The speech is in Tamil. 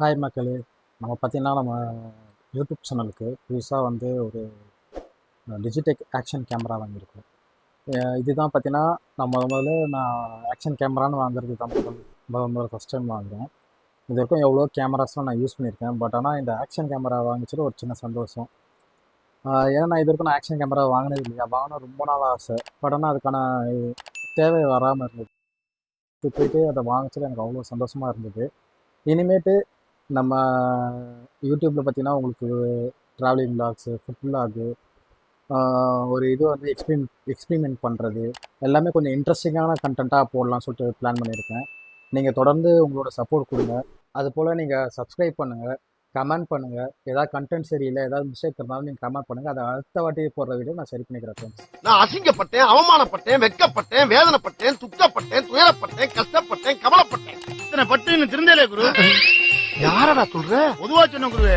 ஹாய் மக்களே! நம்ம பார்த்தீங்கன்னா, நம்ம யூடியூப் சேனலுக்கு புதுசா வந்து ஒரு டிஜிடெக் ஆக்ஷன் கேமரா வாங்கியிருக்கோம். இதுதான் பார்த்தீங்கன்னா, நான் முதல்ல நான் ஆக்ஷன் கேமரான்னு வாங்குறது தான் முதல் ஃபஸ்ட் டைம் வாங்குறேன். இதுவரைக்கும் எவ்வளோ கேமராஸ்லாம் நான் யூஸ் பண்ணியிருக்கேன். பட் ஆனால் இந்த ஆக்ஷன் கேமரா வாங்கிச்சது ஒரு சின்ன சந்தோஷம். ஏன்னா நான் இதுவரைக்கும் நான் ஆக்ஷன் கேமரா வாங்கினது இல்லையா, வாங்கணும் ரொம்ப நாள் ஆசை. பட் ஆனால் அதுக்கான தேவை வராமல் இருந்தது. இது போயிட்டு அதை வாங்கிச்சது எனக்கு அவ்வளோ சந்தோஷமாக இருந்தது. இனிமேட்டு நம்ம யூடியூப்பில் பார்த்தீங்கன்னா உங்களுக்கு ட்ராவலிங் விலாக்ஸு, ஃபுட் விலாகு, ஒரு இது வந்து எக்ஸ்பிரிமெண்ட் பண்ணுறது எல்லாமே கொஞ்சம் இன்ட்ரெஸ்டிங்கான கண்டென்ட்டாக போடலாம்னு சொல்லிட்டு பிளான் பண்ணியிருக்கேன். நீங்கள் தொடர்ந்து உங்களோட சப்போர்ட் கொடுங்க. அதுபோல் நீங்கள் சப்ஸ்கிரைப் பண்ணுங்கள், கமெண்ட் பண்ணுங்கள். ஏதாவது கண்டென்ட் சரியில்லை, ஏதாவது மிஸ்டேக் இருந்தாலும் நீங்கள் கமெண்ட் பண்ணுங்கள். அதை அடுத்த வாட்டி போடுற வீடியோ நான் சரி பண்ணிக்கிறேன் ஃப்ரெண்ட்ஸ். நான் அசிங்கப்பட்டேன், அவமானப்பட்டேன், வெட்கப்பட்டேன், வேதனைப்பட்டேன், துக்கப்பட்டேன், துயரப்பட்டேன், கஷ்டப்பட்டேன், கவலைப்பட்டேன். இத்தனை பட்டு இன்னும் திருந்தலே குரு. யாரடா சொல்ற? பொதுவா சொன்ன குருவே.